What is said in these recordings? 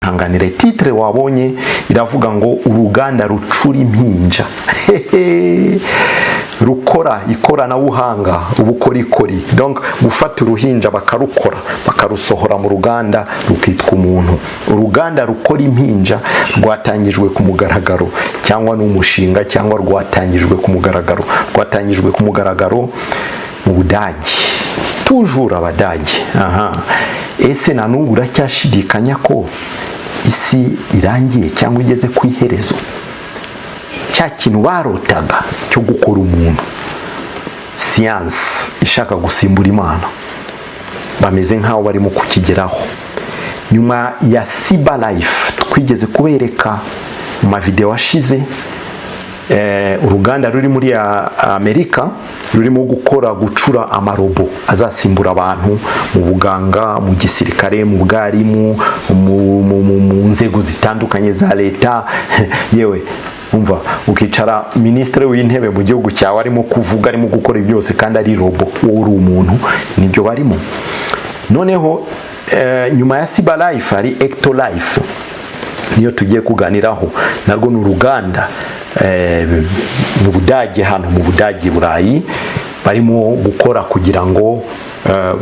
hanganire titre wabonye iravuga ngo uruganda rucura impinja rukora ikoranabuhanga ubukorikori. Donc gufata uruhinja bakarukora bakarusohora mu ruganda rukitwa umuntu. Uruganda rukora impinja rwatangijwe ku mugaragaro cyangwa n'umushinga cyangwa rwatangijwe ku mugaragaro mu Budage. Toujours Abadage. Ese na n'ubu uracyashidikanya ko isi irangiye cyangwa igeze ku iherezo? Cya kintu barotaga cyo gukora umuntu, siyansi ishaka gusimbura Imana, bameze nk'aho barimo kukigeraho. Nyuma ya Cyber Life twigeze kubereka mu mavideo ashize, uruganda ruri muri Amerika rurimo gucura amarobo azasimbura abantu mu buganga, mu gisirikare, mu bwarimu, mu nzego zitandukanye za leta. Yewe umva ukicara ministre w'intebe mu gihugu cyawe arimo kuvuga, arimo gukora byose kandi ari robo, wowe uri umuntu. Nibyo barimo. Noneho nyuma ya Cyber Life hari Ecto Life, niyo tugiye kuganiraho. Narwo ni uruganda mu Budage, hano mu Budage Burayi, barimo gukora kugira ngo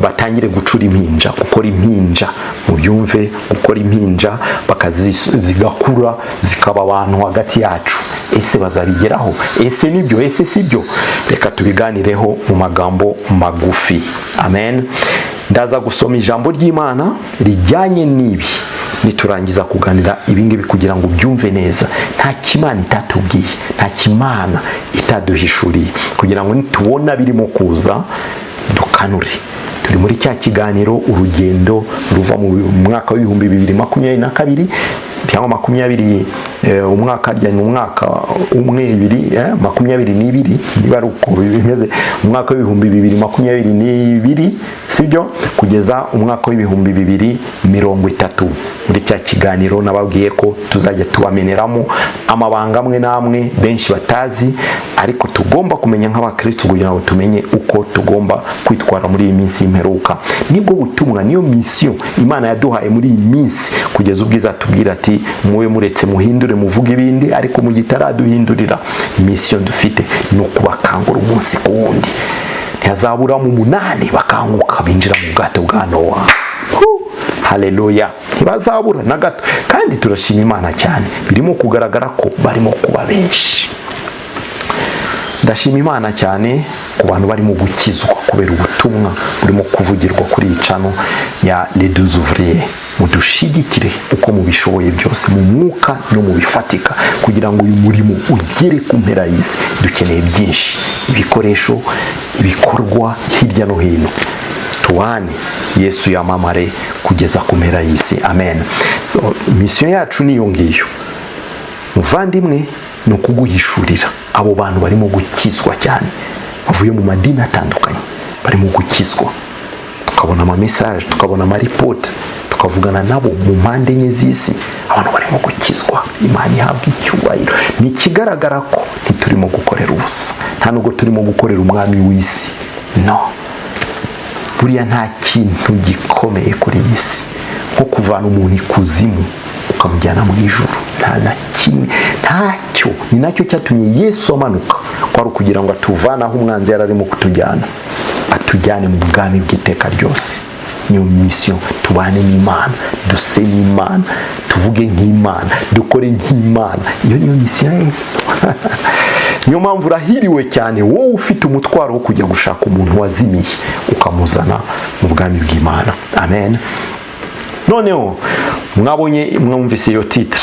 batangire gucura impinja, gukora impinja, mubyumve, gukora impinja bakazigakura zikaba abantu hagati yacu. Ese bazabigeraho? Ese nibyo? Ese sibyo? Reka tubiganireho mu magambo magufi. Amen. Ndaza gusoma ijambo ry'Imana rijyanye n'ibi, niturangiza kuganira ibingibi kugira ngo byumve neza. Nta kimana itatubwiye, nta kimana itaduhishuriye, kugira ngo nitubona birimo kuza dukanure. Turi muri cya kiganiro urugendo ruva mu mwaka wa 2022 cyangwa 20 umwaka ajyanye umwaka umwe 2022 niba ari uko bimeze, umwaka wa 2022 sibyo, kugeza umwaka wa 2030. Muri cya kiganiro nababwiye ko tuzajya tubameneramo amabanga amwe namwe benshi batazi, ariko tugomba kumenya nk'abakristo kugira ngo tumenye uko tugomba kwitwara muri iyi minsi y'imperuka. Nibwo butumwa, niyo mission Imana yaduhaye muri iyi minsi, kugeza ubwiza tubwira ati muwe muretse muhindure muvuga ibindi, ariko mu gitaraduhindurira mission dufite no kubakangura umunsi ku wundi. Ntihazabura mu 8 bakanguka binjira mu bwato bwa Nowa. Haleluya. Ntibazabura na gato, kandi turashima Imana cyane, birimo kugaragara ko barimo kuba benshi. Ndashima Imana cyane ku bantu barimo gukizwa kubera ubutumwa burimo kuvugirwa kuri icano ya Les Deux Ouvriers. Mudushigikire uko mubishoboye byose, mu mwuka no mu bifatika, kugira ngo uyu murimo ugere ku mpera y'isi. Dukeneye byinshi, ibikoresho, ibikorwa hirya no hino. Tuwane Yesu yamamare kugeza ku mpera y'isi. Amen. So mission yacu niyo ngiyo, muvandimwe, no kuguhishurira abo bantu barimo gukizwa cyane, bavuye mu madini atandukanye, barimo gukizwa. Tukabona ama message, tukabona ama report, tukavugana nabo mu mpande enye z'isi, abantu barimo gukizwa. Imana ihabwa icyubahiro. Ni kigaragara ko ntiturimo gukorera ubusa, nta nubwo turimo gukorera umwami w'isi. No, buriya nta kintu gikomeye kuri iyi si nko kuvana umuntu ikuzimu ukamujyana mu ijuru. Nta na kimwe, ntacyo. Ni nacyo cyatumye Yesu amanuka, kwari kugira ngo atuvanaho umwanzi yararimo kutujyana, atujyane mu bwami bw'iteka ryose. Niyo mission, tubane n'Imana, duse n'Imana, tuvuge nk'Imana, dukore nk'Imana. Iyo niyo mission ya Yesu. Niyo mpamvu urahiriwe cyane wowe ufite umutwaro wo kujya gushaka umuntu wazimiye ukamuzana mu bwami bw'Imana. Amen. Noneho mwabonye, mwumvise iyo titre.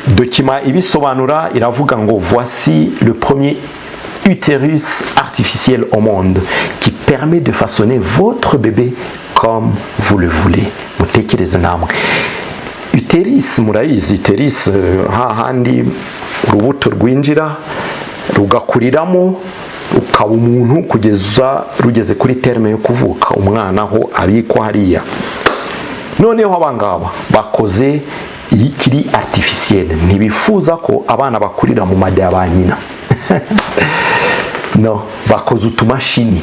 Dokima ibisobanura iravuga ngo voici le premier utérus artificiel au monde qui permet de façonner votre bébé comme vous le voulez. Mutekereze namwe. Utérus murayizi, utérus hahandi urubuto rwinjira rugakuriramo ukaba umuntu kugeza rugeze kuri terme yo kuvuka, umwana aho abikwa hariya. Noneho abangaba bakoze ikiri artificiel, ntibifuza ko abana bakurira mu mada ya ba nyina. No, bakoze utumashini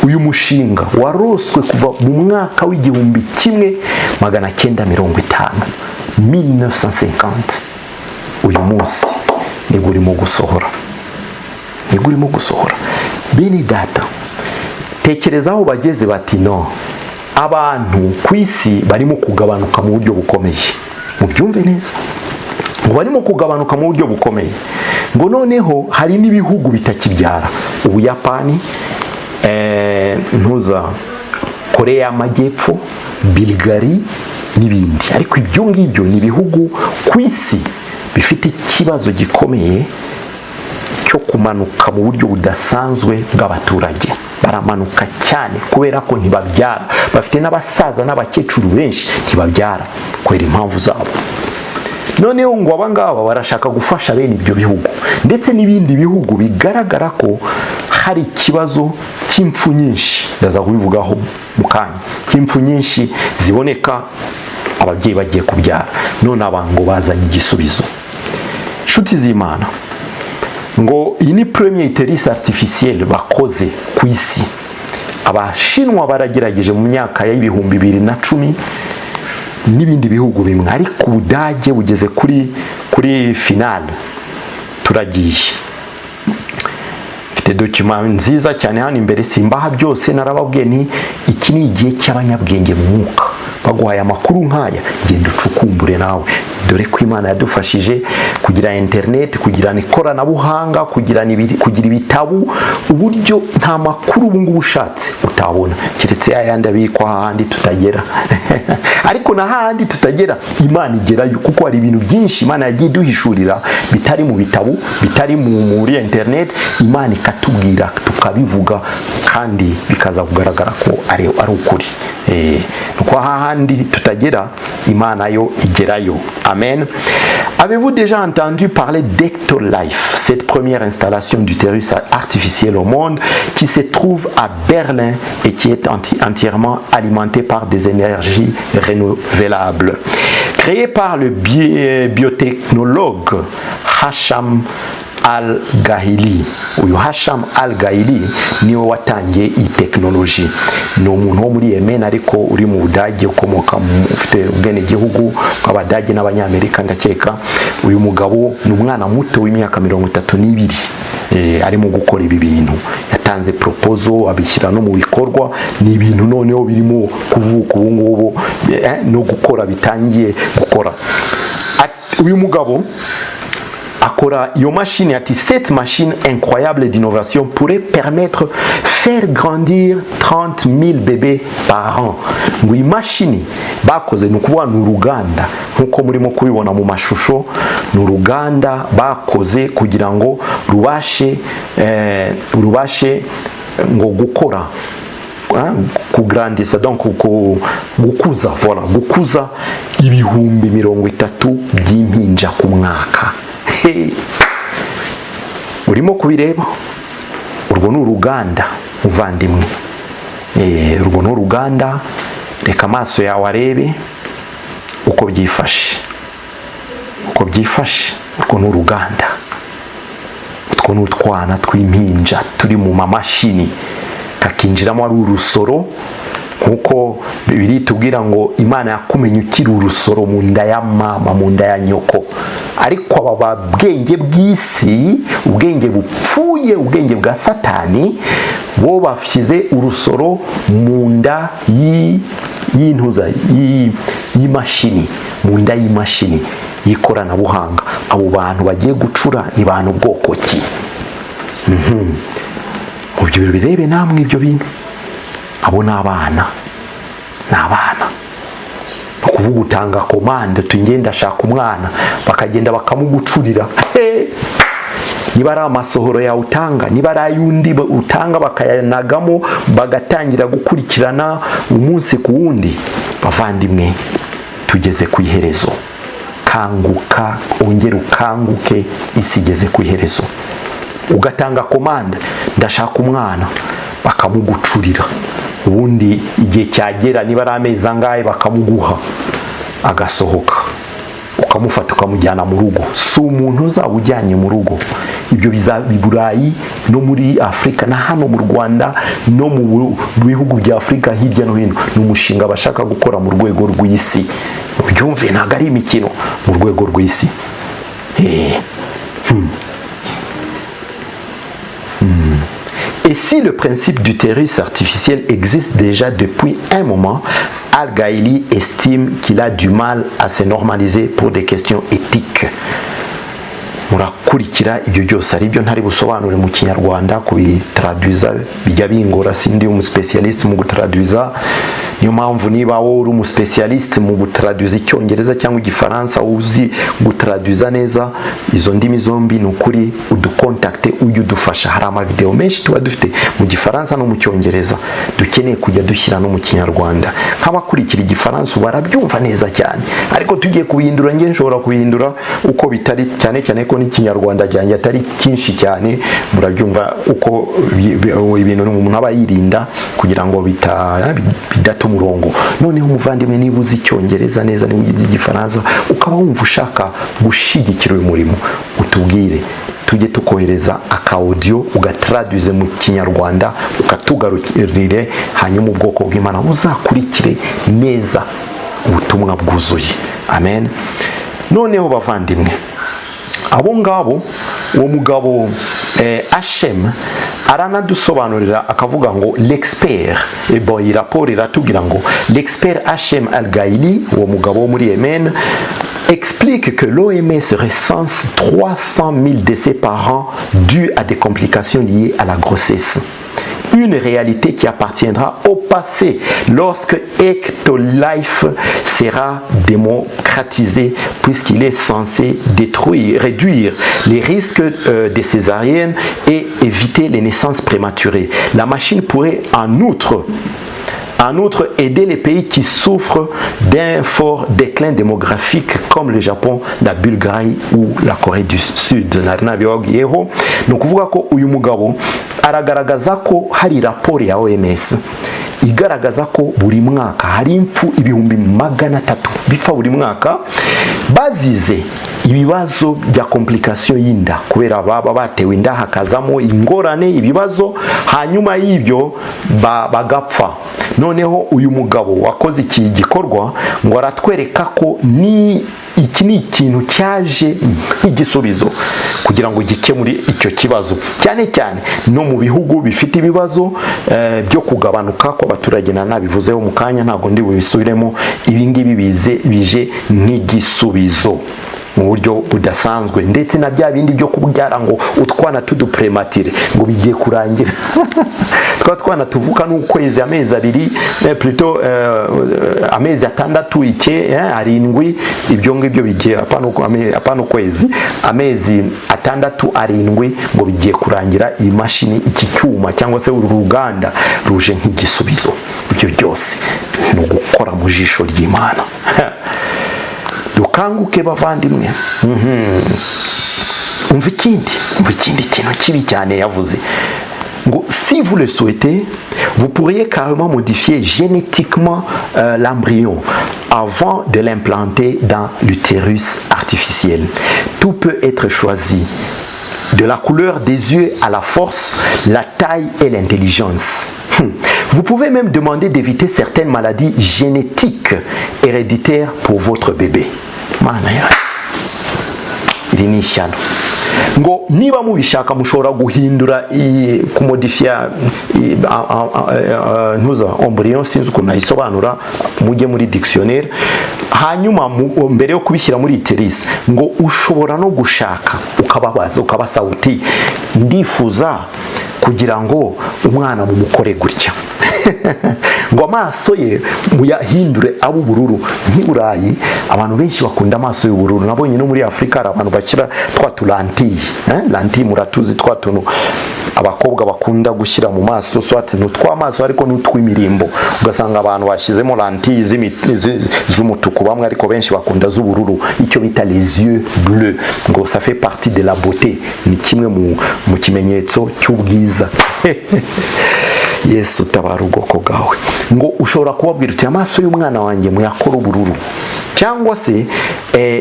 uyu mushinga waroswe kuva mu mwaka w'igihumbi kimwe magana cyenda mirongo itanu 1950. uyu munsi nibwo urimo gusohora. Bene data, tekereza aho bageze bati no, abantu ku isi barimo kugabanuka mu buryo bukomeye. Mubyumve neza, ngo barimo kugabanuka mu buryo bukomeye, ngo noneho hari n'ibihugu bitakibyara. Ubuyapani, Korea y'Amajyepfo, Bulgaria n'ibindi. Ariko ibyo ngibyo ni ibihugu ku isi bifite ikibazo gikomeye cyo kumanuka mu buryo budasanzwe bw'abaturage. Baramanuka cyane kubera ko ntibabyara, bafite n'abasaza n'abakecuru benshi ntibabyara kubera impamvu zabo. Noneho ngo abangaba barashaka gufasha bene ibyo bihugu ndetse n'ibindi bihugu bigaragara ko hari ikibazo cy'impfu nyinshi, ndaza kubivugaho mu kanya, cy'impfu nyinshi ziboneka ababyeyi bagiye kubyara. None abantu bazanye igisubizo. Inshuti z'Imana, ngo iyi ni premier utérus artificiel bakoze ku isi. Abashinwa baragerageje mu myaka ya 2010 n'ibindi bihugu bimwe, ariko Ubudage bugeze kuri finale. Turagiye, mfite document nziza cyane hano imbere, simbaha byose, narababwiye ni iki ni igihe cy'abanyabwenge mu mwuka. Baguhaye amakuru nk'aya, genda ucukumbure nawe, dore ko Imana yadufashije kugira internet, kugira ikoranabuhanga, kugira ibitabu, uburyo nta makuru ubu ngubu ushatse utabona, keretse yayandi abikwa hahandi tutagera. Ariko na hahandi tutagera Imana igerayo, kuko hari ibintu byinshi Imana yagiye duhishurira bitari mu bitabu, bitari muri internet. Imana ikatubwira tukabivuga kandi bikaza kugaragara ko ari ukuri. Nuko hahandi tutagera Imana yo igerayo. Amen. Avez-vous déjà entendu parler d'Ectolife, cette première installation d'utérus artificiel au monde qui se trouve à Berlin et qui est entièrement alimentée par des énergies renouvelables? Créée par le biotechnologue Hasham Al-Ghaili. Uyu Hasham Al-Ghaili niwe watangiye iyi technology. Ni umuntu wo muri Yemen ariko uri mu Budage, ukomoka ufite ubwene gihugu bw'Abadage n'Abanyamerika ndakeka. Uyu mugabo ni umwana muto w'imyaka 32, arimo gukora ibi bintu. Yatanze proposal, abishyira no mu bikorwa. Ni ibintu noneho birimo kuvuka ubu ngubu no gukora, bitangiye gukora. Uyu mugabo akora iyo machine ati cette machine incroyable d'innovation pourrait permettre faire grandir 30 000 bébés par an. Ngo iyi machine bakoze nukuvuga ni uruganda, nkuko murimo kubibona mu mashusho, ni uruganda bakoze kugira ngo rubashe ngo gukora kugrandisa, donc gukuza, voilà, gukuza ibihumbi 30 by'impinja ku mwaka. Urimo kubireba, urwo ni uruganda muvandimwe, urwo ni uruganda. Reka amaso yawe arebe uko byifashe, urwo ni uruganda. Utwo ni utwana tw'impinja turi mu mamashini, kakinjiramo ari urusoro, nkuko Bibiliya itubwira ngo Imana yakumenye ukiri urusoro mu nda ya mama, mu nda ya nyoko. Ariko aba bwenge bw'isi, ubwenge bupfuye, ubwenge bwa Satani, bo bafyize urusoro mu nda y'imashini, mu nda y'imashini y'ikoranabuhanga. Abo bantu bagiye gucura ni bantu bwoko ki? Mubyo birebe namwe ibyo bintu. Abo ni abana, no kuvuga utanga komande, tungenda shaka umwana, bakagenda bakamugucurira. Niba ari amasohoro ya utanga, niba ari ayundi utanga bakayanagamo, bagatangira gukurikirana umunsi ku wundi. Bavandimwe, tugeze ku iherezo. Kanguka, ongera ukanguke, isi igeze ku iherezo. Ugatanga komande, ndashaka umwana, bakamugucurira. Ubundi igihe cyagera, niba ari amezi angahe, bakamuguha, agasohoka, ukamufata ukamujyana mu rugo. Si umuntu uzaba ujyanye mu rugo, ibyo bizaba i Burayi no muri Afurika na hano mu Rwanda no mu bihugu bya Afurika hirya no hino. Ni umushinga bashaka gukora mu rwego rw'isi, ubyumve ntabwo ari imikino, mu rwego rw'isi. Et si le principe d'utérus artificiel existe déjà depuis un moment, Al-Ghaili estime qu'il a du mal à se normaliser pour des questions éthiques. Murakurikira ibyo byose ari byo ntari busobanure mu Kinyarwanda kubitraduiza bijya bingora, sindi umuspecialiste mu gutraduiza. Niyo mpamvu niba wowe uri umuspecialiste mu gutraduiza Icyongereza cyangwa Igifaransa, uzi gutraduiza neza izo ndimi zombi, ni ukuri udukontakte ujye udufasha. Hari amavideo menshi tuba dufite mu Gifaransa no mu Cyongereza dukeneye kujya dushyira no mu Kinyarwanda. Nk'abakurikira Igifaransa barabyumva neza cyane, ariko tugiye kubihindura, nge nshobora kubihindura uko bitari, cyane cyane ko n'Ikinyarwanda cyanjye atari cyinshi cyane. Murabyumva uko ibintu umuntu aba yirinda kugira ngo bidata umurongo. Noneho umuvandimwe, niba uzi Icyongereza neza, niba uzi Igifaransa, ukaba wumva ushaka gushyigikira uyu murimo, utubwire tujye tukohereza aka audio ugatraduize mu Kinyarwanda, ukatugarurire, hanyuma ubwoko bw'Imana buzakurikire neza ubutumwa bwuzuye. Amen. Noneho bavandimwe, abo ngabo uwo mugabo Hashem aranadusobanurira akavuga ngo l'expert, bon iyi raporo iratubwira ngo l'expert Hashem Al-Ghaili, uwo mugabo wo muri Yemen, explique que l'OMS recense 300 000 décès par an dus à des complications liées à la grossesse. Une réalité qui appartiendra au passé lorsque Ectolife sera démocratisé, puisqu'il est censé réduire les risques des césariennes et éviter les naissances prématurées. La machine pourrait en outre aider les pays qui souffrent d'un fort déclin démographique comme le Japon, la Bulgarie ou la Corée du Sud. Ni ukuvuga ko uyu mugabo aragaragaza ko hari raporo ya OMS igaragaza ko buri mwaka hari impfu 300,000 bipfa buri mwaka bazize ibibazo bya complication y'inda, kubera baba batewe inda hakazamo ingorane, ibibazo, hanyuma y'ibyo bagapfa. Noneho uyu mugabo wakoze iki gikorwa ngo aratwereka ko iki ni ikintu cyaje nk'igisubizo kugira ngo gikemure icyo kibazo, cyane cyane no mu bihugu bifite ibibazo byo kugabanuka kw'abaturage. Nabivuzeho mu kanya, ntabwo ndi bubisubiremo. Ibi ngibi bije nk'igisubizo mu buryo budasanzwe, ndetse na bya bindi byo kubyara ngo utwana tuduprematire ngo bigiye kurangira twana tuvuka n'ukwezi, amezi 2 plutôt amezi 6 7 ibyo ngibyo bigiye apana ukwezi, amezi 6 7 ngo bigiye kurangira. Iyi mashini, iki cyuma cyangwa se uru ruganda ruje nk'igisubizo. Ibyo byose ni ugukora mu jisho ry'Imana. Dukanguke bavandimwe. Umva ikindi kintu kibi cyane yavuze ngo si vous le souhaitez, vous pourriez carrément modifier génétiquement l'embryon avant de l'implanter dans l'utérus artificiel. Tout peut être choisi, de la couleur des yeux à la force, la taille et l'intelligence. Vous pouvez même demander d'éviter certaines maladies génétiques héréditaires pour votre bébé. Iri ni ishyano ngo niba mubishaka mushobora guhindura kumodifiya embryon, sinzi ukuntu nayisobanura, mujye muri dictionnaire, hanyuma mbere yo kubishyira muri iteris ngo ushobora no gushaka ukababaza ukabasa uti ndifuza kugira ngo umwana mumukore gutya ngo amaso ye muyahindure abo ubururu. Nk'Iburayi abantu benshi bakunda amaso y'ubururu, nabonye no muri Afurika hari abantu bakira twa tulantiye, lantiye muratuzi, twa tuntu abakobwa bakunda gushyira mu maso, swate n'utw'amaso ariko n'utw'imirimbo, ugasanga abantu bashyizemo lantiye z'umutuku bamwe, ariko benshi bakunda z'ubururu, icyo bita les yeux bleus, ngo ça fait partie de la beauté, ni kimwe mu kimenyetso cy'ubwiza. Yesu tabara ubwoko bwawe. Ngo ushobora kubabwira uti amaso y'umwana wanjye muyakora ubururu, cyangwa se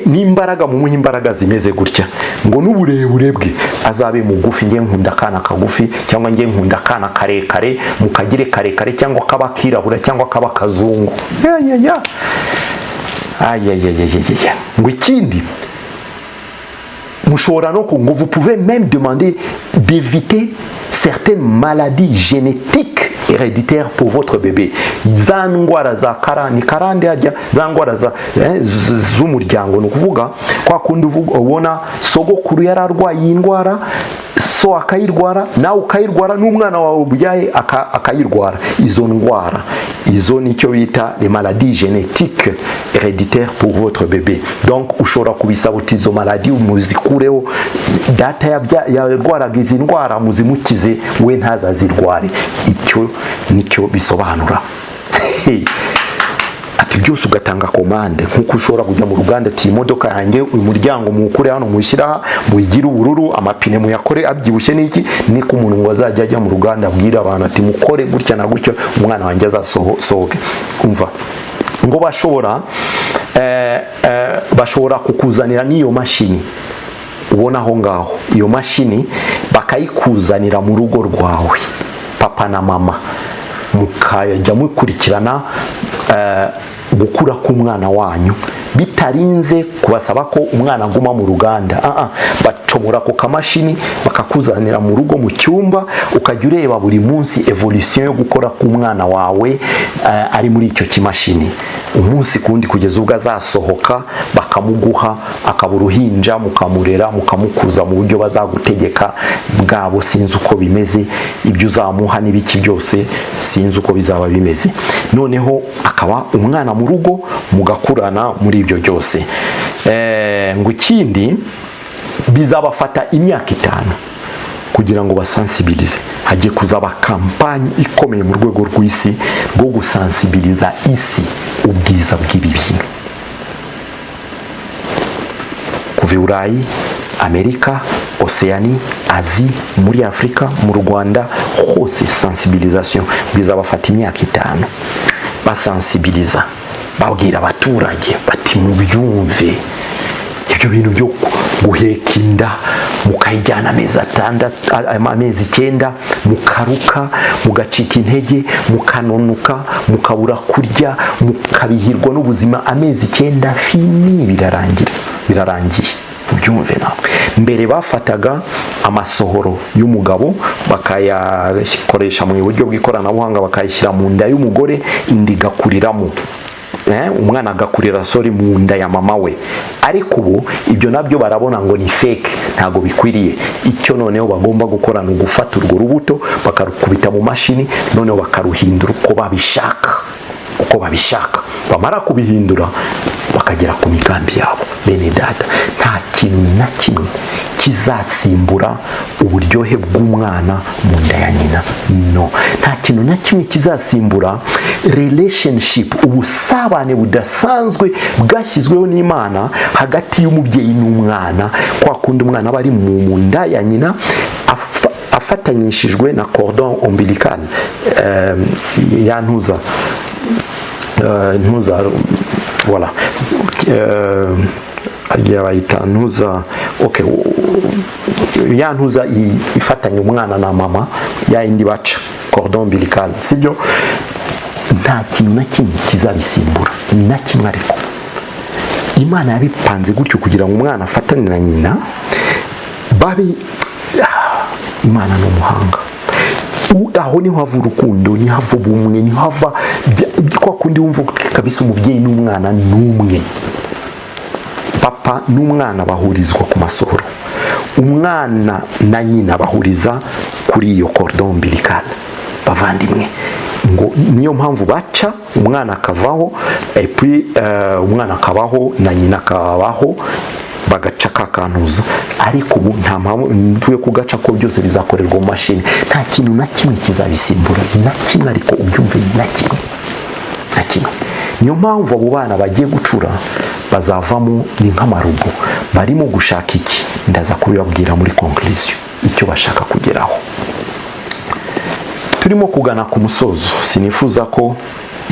n'imbaraga mu imbaraga zimeze gutya ngo n'uburebure bwe azabe mugufi, ngiye nkunda akana kagufi cyangwa ngiye nkunda akana karekare, mukagire karekare cyangwa kaba kirabura cyangwa kaba kazungu. Ngo ikindi mushobora no ngo vous pouvez même demander d'éviter certaines maladies génétiques héréditaires pour votre bébé. Za ndwara za karande hajya za ndwara z'umuryango, ni ukuvuga kwa kundi ubona sogokuru yararwaye iyi ndwara, so akayirwara, nawe ukayirwara, n'umwana wawe ubyaye akayirwara. Izo ndwara izo nicyo bita les maladies génétiques héréditaires pour votre bébé. Donc ushobora kubisaba uti izo maladies muzikureho, data yarwaraga izi ndwara muzimukize, we ntazazirware. Icyo nicyo bisobanura. Ati byose ugatanga komande, nkuko ushobora kujya mu ruganda ati imodoka yanjye uyu muryango muwukure hano mushyira muyigira ubururu, amapine muyakore abyibushye n'iki, niko umuntu ngo azajya ajya mu ruganda abwira abantu ati mukore gutya na gutyo umwana wanjye azasohoke. Umva ngo bashobora kukuzanira n'iyo mashini ubona aho ngaho, iyo mashini bakayikuzanira mu rugo rwawe, papa na mama, mukajya mukurikirana gukura k'umwana wanyu bitarinze kubasaba ko umwana aguma mu ruganda. Bacomora ku kamashini bakakuzanira mu rugo mu cyumba, ukajya ureba buri munsi evolution yo gukora k'umwana wawe ari muri icyo kimashini, umunsi kundi kugeza ubwo azasohoka, bakamuguha akaba uruhinja, mukamurera mukamukuza mu buryo bazagutegeka bwabo. Sinzi uko bimeze, ibyo uzamuha n'ibiki byose sinzi uko bizaba bimeze. Noneho akaba umwana mu rugo mugakurana muri ibyo byose. Ngo ikindi bizabafata imyaka 5 kugira ngo basensibilize. Hagiye kuzaba kampanye ikomeye mu rwego rw'isi rwo gusensibiliza isi ubwiza bw'ibi bintu. Kuva Burayi, Amerika, Oceanie, Asie, muri Afrika, mu Rwanda hose sensibilisation. Bizabafata imyaka 5 basensibiliza, babwira abaturage bati mubyumve ibyo bintu byo guheka inda mukayijyana amezi 9, mukaruka, mugacika intege, mukanonuka, mukabura kurya, mukabihirwa n'ubuzima amezi 9 fini, birarangiye. Ubyumve nawe. Mbere bafataga amasohoro y'umugabo bakayakoresha mu buryo bw'ikoranabuhanga, bakayishyira mu nda y'umugore, indi gakuriramo, umwana agakurira mu nda ya mama we. Ariko ubu ibyo nabyo barabona ngo ni fake, ntago bikwiriye. Icyo noneho bagomba gukora ni ugufata urwo rubuto bakarukubita mu mashini, noneho bakaruhindura uko babishaka. Bamara kubihindura bakagera ku migambi yabo. Bene data, nta kintu na kimwe kizasimbura uburyohe bw'umwana mu nda ya nyina. No, nta kintu na kimwe kizasimbura relationship, ubusabane budasanzwe bwashyizweho n'Imana hagati y'umubyeyi n'umwana. Kwa kundi umwana bari mu nda ya nyina afatanyishijwe na cordon ombilical, yantuza voilà, agiye bayita ntuza, okay, yantuza ifatanya umwana na mama, ya indi baca cordon ombilical, sibyo? Nta kintu na kimwe kizabisimbura na kimwe. Ariko Imana yabipanze gutyo kugira ngo umwana afatane na nyina. Imana ni umuhanga. Aho niho hava urukundo, niho hava ubumwe, niho hava kwa kundi wumva kabisa umubyeyi n'umwana n'umwe. Papa n'umwana bahurizwa ku masohoro, umwana na nyina bahuriza kuri iyo cordon ombilical. Bavandimwe, ngo niyo mpamvu baca umwana akavaho, puis umwana akabaho na nyina akabaho, bagaca kakantuza. Ariko ubu nta mpamvu yo kugaca, ko byose bizakorerwa mu mashini. Nta kintu na kimwe kizabisimbura na kimwe. Ariko ubyumve, na kimwe. Niyo mpamvu abo bana bagiye gucura bazavamo ni nk'amarugo. Barimo gushaka iki? Ndaza kubibabwira muri conclusion icyo bashaka kugeraho. Turimo kugana ku musozo, sinifuza ko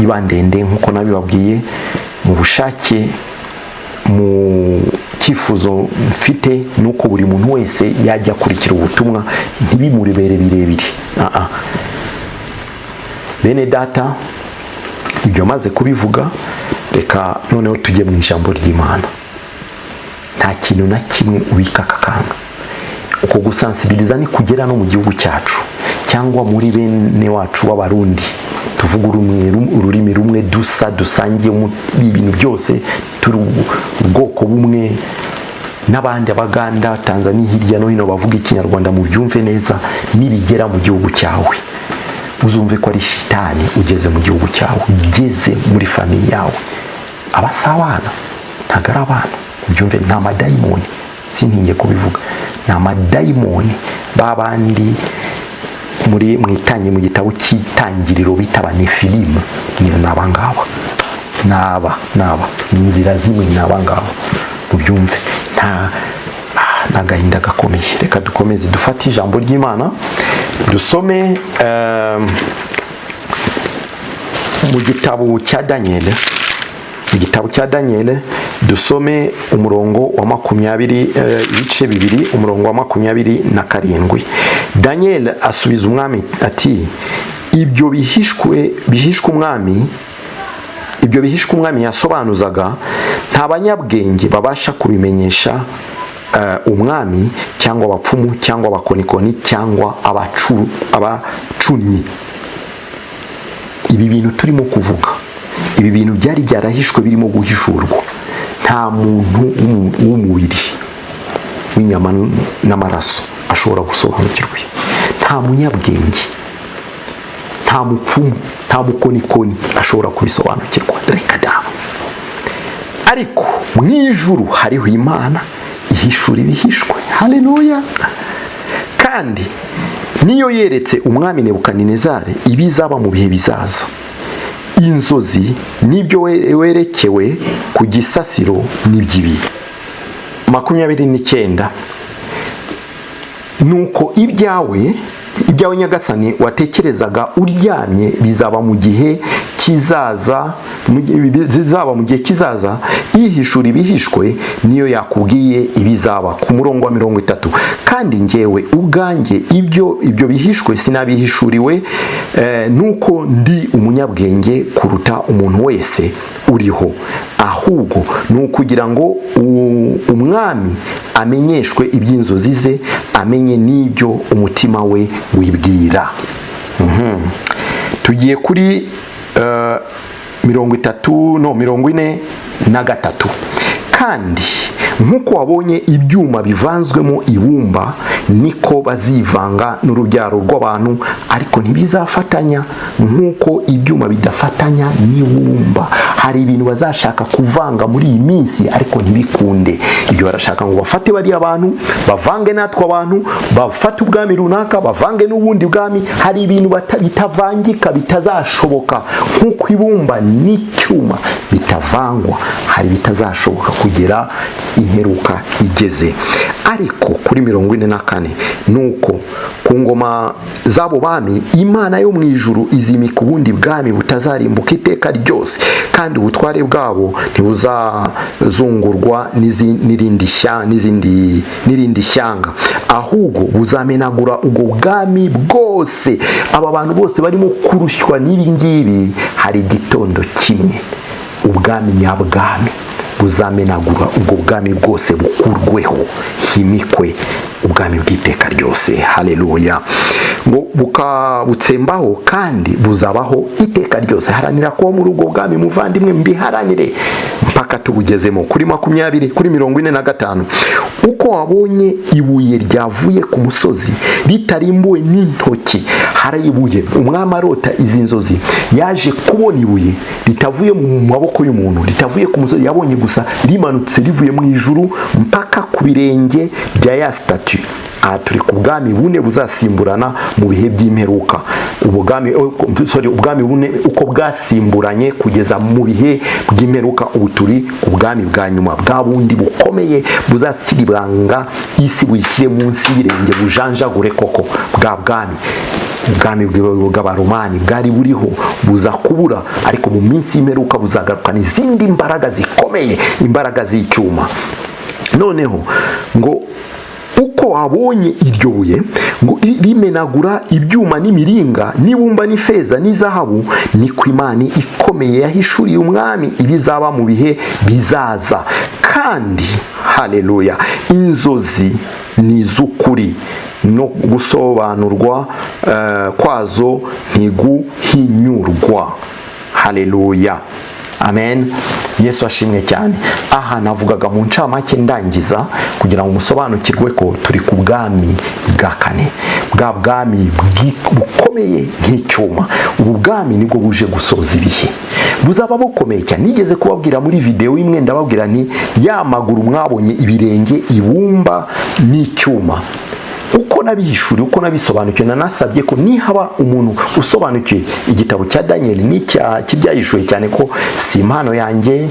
iba ndende nkuko nabibabwiye. Mu bushake mu cyifuzo mfite nuko buri muntu wese yajya akurikira ubutumwa ntibimurebere birebire. Bene data, ibyo maze kubivuga, reka noneho tujye mu ijambo ry'Imana. Nta kintu na kimwe ubika akakanga. Uko gusensibiliza ni kugera no mu gihugu cyacu cyangwa muri bene wacu w'abarundi tuvuga ururimi rumwe, dusangiye mu ibintu byose, turi ubwoko bumwe n'abandi, Abaganda, Tanzania, hirya no hino bavuga ikinyarwanda, mu byumve neza. Nibigera mu gihugu cyawe uzumve ko ari shitani ugeze mu gihugu cyawe, ugeze muri famiye yawe. Abasabana ntago ari abana, ubyumve, nta madayimoni, sintinye kubivuga, nta madayimoni babandi muri mwitanye mu gitabo cy'itangiriro bita Nefilimu, ni nabangaba, naba inzira zimwe nabangaba, ubyumve. Nagahinda gakomeye. Reka dukomeze dufate ijambo ry'Imana dusome mu gitabo cya Daniel. Igitabo cya Daniel dusome umurongo wa 20, ibice bibiri, umurongo wa 27. Daniel asubiza umwami ati, ibyo bihishwe umwami yasobanuzaga nta banyabwenge babasha kubimenyesha umwami cyangwa abapfumu cyangwa abakonikoni cyangwa abacunyi. Ibi bintu turimo kuvuga, ibi bintu byari byarahishwe birimo guhishurwa. Nta muntu w'umubiri w'inyama n'amaraso ashobora gusobanukirwa. Nta munyabwenge, nta mupfumu, nta mukonikoni ashobora kubisobanukirwa. Reka da. Ariko mu ijuru hariho Imana ihishura ibihishwe. Haleluya. Kandi niyo yeretse umwami Nebukadinezari ibizaba mu bihe bizaza. Inzozi n'ibyo werekewe ku gisasiro n'iby'ibihe. 29. Nuko ibyawe Nyagasani watekerezaga uryamye bizaba mu gihe kizaza, yihishura ibihishwe niyo yakubwiye ibizaba. Ku murongo wa 30. Kandi njyewe ubwanjye ibyo bihishwe sinabihishuriwe nuko ndi umunyabwenge kuruta umuntu wese uriho, ahubwo ni ukugira ngo umwami amenyeshwe iby'inzozi ze, amenye n'ibyo umutima we wibwira. Tugiye kuri 43. Kandi nk'uko wabonye ibyuma bivanzwemo ibumba, niko bazivanga n'urubyaro rw'abantu, ariko ntibizafatanya nk'uko ibyuma bidafatanya n'ibumba. Hari ibintu bazashaka kuvanga muri iyi minsi ariko ntibikunde. Ibyo barashaka ngo bafate bariya abantu, bavange natwe abantu, bafate ubwami runaka, bavange n'ubundi bwami. Hari ibintu bitavangika, bitazashoboka. Nk'uko ibumba n'icyuma bitavangwa, hari bitazashoboka kugera imperuka igeze. Ariko kuri 44, nuko ku ngoma z'abo bami Imana yo mu ijuru izimika ubundi bwami butazarimbuka iteka ryose, kandi ubutware bwabo ntibuzazungurwa n'irindi shyanga, ahubwo buzamenagura ubwo bwami bwose. Aba bantu bose barimo kurushywa n'ibi ngibi, hari igitondo kimwe ubwami nyabwami buzamenagura ubwo bwami bwose bukurweho, himikwe ubwami bw'iteka ryose. Haleluya. Ngo bukabutsembaho kandi buzabaho iteka ryose. Haranira kuba muri ubwo bwami muvandimwe, mbiharanire mpaka tubugezemo. Kuri 20, kuri 45. Uko wabonye ibuye ryavuye ku musozi ritarimbuwe n'intoki. Hari ibuye, umwami arota izi nzozi, yaje kubona ibuye ritavuye mu maboko y'umuntu, ritavuye ku musozi, yabonye gusa rimanutse rivuye mu ijuru mpaka ku birenge bya ya statue. Aha turi ku bwami bune buzasimburana mu bihe by'imperuka. ubwami bune uko bwasimburanye kugeza mu bihe bw'imperuka. Ubu turi ubwami bwa nyuma, bwa bundi bukomeye buzasiribanga isi, buyishyire munsi y'ibirenge, bujanjagure koko bwa bwami. ubwami bw'abaromani bwari buriho buza kubura, ariko mu minsi y'imperuka buzagarukana izindi mbaraga zikomeye, imbaraga z'icyuma. Noneho ngo uko wabonye iryo buye ngo rimenagura ibyuma n'imiringa n'ibumba n'ifeza n'izahabu, niko Imana ikomeye yahishuriye umwami ibizaba mu bihe bizaza, kandi haleluya, inzozi ni iz'ukuri no gusobanurwa kwazo ntiguhinyurwa. Haleluya, amen. Yesu ashimwe cyane. Aha navugaga mu ncamake ndangiza kugira ngo musobanukirwe ko turi ku bwami bwa kane, bwa bwami bukomeye nk'icyuma. Ubu bwami nibwo buje gusoza ibihe, buzaba bukomeye cyane. Nigeze kubabwira muri video imwe, ndababwira nti ya maguru mwabonye ibirenge ibumba n'icyuma, uko nabihishuriye, uko nabisobanukiwe, nanasabye ko nihaba umuntu usobanukiwe igitabo cya Daniel n'icyahishuye, cyane ko si impano yanjye,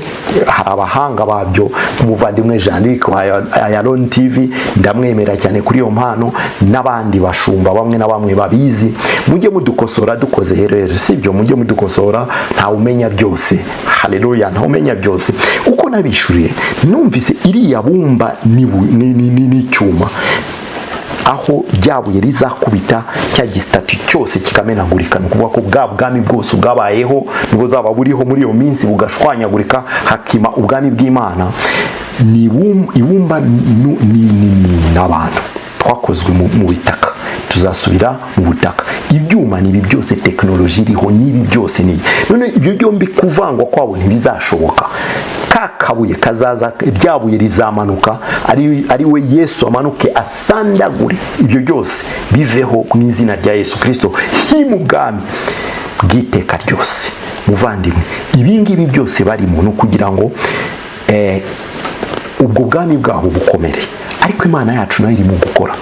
hari abahanga babyo, umuvandimwe Jean-Luc wa Ayaron TV, ndamwemera cyane kuri iyo mpano, n'abandi bashumba bamwe na bamwe babizi. Mujye mudukosora dukoze herere, sibyo? Mujye mudukosora, ntawe umenya byose. Haleluya, ntawe umenya byose. Uko nabishuriye, numvise iriya bumba n'icyuma, aho ryabuye rizakubita cya gisitatu cyose kikamenagurika. Ni ukuvuga ko bwa bwami bwose bwabayeho nibwo zaba buriho muri iyo minsi bugashwanyagurika, hakima ubwami bw'Imana. Ni ibumba n'abantu twakozwe mu bitaka, tuzasubira mu butaka. Ibyuma nibi byose, tekinoloji iriho nibi byose ni none, ibyo byombi kuvangwa kwabo ntibizashoboka. Kabuye kazaza, ryabuye rizamanuka, ari we Yesu amanuke asandagure ibyo byose, biveho mu izina rya Yesu Kristo, mu bwami bw'iteka ryose. Muvandimwe, ibi ngibi byose barimo no kugira ngo ubwo bwami bwabo bukomere, ariko Imana yacu nayo irimo gukora.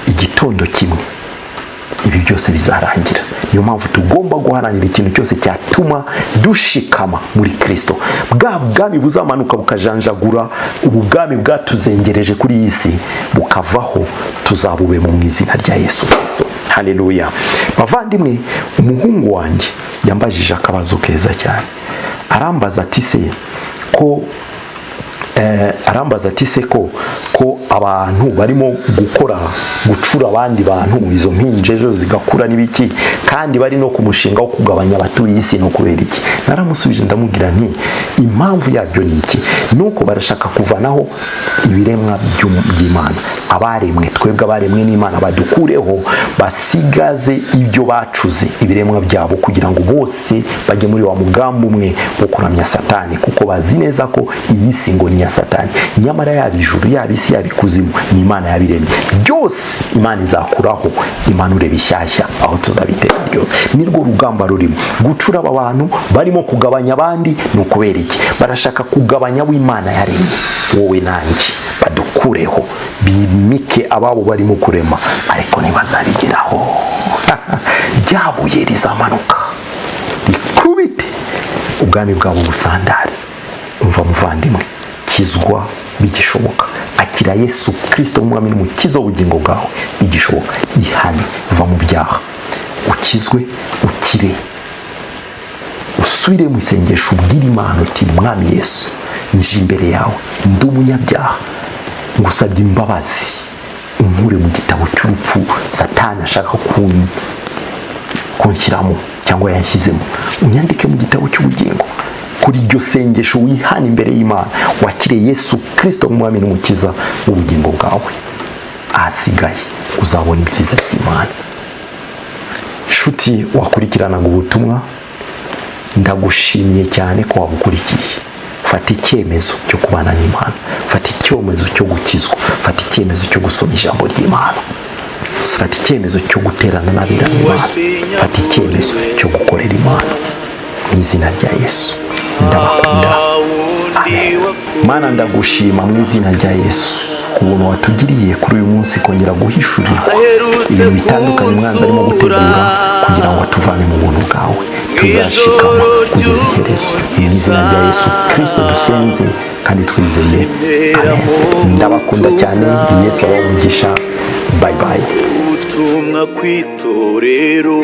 Igitondo kimwe ibi byose bizarangira. Niyo mpamvu tugomba guharanira ikintu cyose cyatuma dushikama muri Kristo. Bwa bwami buzamanuka bukajanjagura ubu bwami bwatuzengereje kuri iyi si, bukavaho, tuzabube mu izina rya Yesu Kristo. Haleluya. Bavandimwe, umuhungu wanjye yambajije akabazo keza cyane, arambaza ati se ko abantu barimo gucura abandi bantu, izo mpinjejo zigakura n'ibiki, kandi bari no ku mushinga wo kugabanya abatuye isi, no kubera iki? Naramusubije ndamubwira nti impamvu yabyo ni iki? Nuko barashaka kuvanaho ibiremwa by'Imana, abaremwe, twebwe abaremwe n'Imana, badukureho, basigaze ibyo bacuze, ibiremwa byabo, kugira ngo bose bajye muri wa mugambi umwe wo kuramya Satani, kuko bazi neza ko iyi si ngo ni ya Satani, nyamara yaba ijuru, yaba isi, yaba ikuzimu, ni Imana yabiremye. Byose Imana izakuraho, imanure bishyashya aho tuzabiteka byose. Nirwo rugamba rurimo gucura aba bantu barimo kugabanya abandi. Ni ukubera iki? Barashaka kugabanya w'Imana yaremye, wowe nanjye, badukureho, bimike ababo barimo kurema, ariko ntibazabigeraho. Ryabuye rizamanuka ikubite ubwami bwabo busandare. Umva muvandimwe, kizwa bigishoboka, akira Yesu Kristo umwami n'umukiza w'ubugingo bwawe bigishoboka. Ihane, va mu byaha, ukizwe, ukire, usubire mu isengesho, ubwire Imana uti mwami Yesu, nje imbere yawe, ndi umunyabyaha, ngusabye imbabazi, unkure mu gitabo cy'urupfu Satani ashaka kunshyiramo cyangwa yanshyizemo, unyandike mu gitabo cy'ubugingo. Kuri iryo sengesho wihana imbere y'Imana, wakire Yesu Kristo umwami n'umukiza w'ubugingo bwawe, ahasigaye uzabona ibyiza by'Imana. Nshuti wakurikiranaga ubutumwa, ndagushimye cyane ko wabukurikiye. Fata icyemezo cyo kubana n'Imana, fata icyemezo cyo gukizwa, fata icyemezo cyo gusoma ijambo ry'Imana, fata icyemezo cyo guterana n'abera n'Imana, fata icyemezo cyo gukorera Imana mu izina rya Yesu. Ndabakunda, amen. Mana, ndagushima mu izina rya Yesu kubuntu watugiriye kuri uyu munsi, kongera guhishurirwa ibintu bitandukanye umwanzi arimo gutegura kugira ngo atuvane mu buntu bwawe. Tuzashikama kugeza iherezo mu izina rya Yesu Kristo dusenze kandi twizeye, amen. Ndabakunda cyane. Yesu abahe umugisha. Bye bye. ubutumwa kw'itorero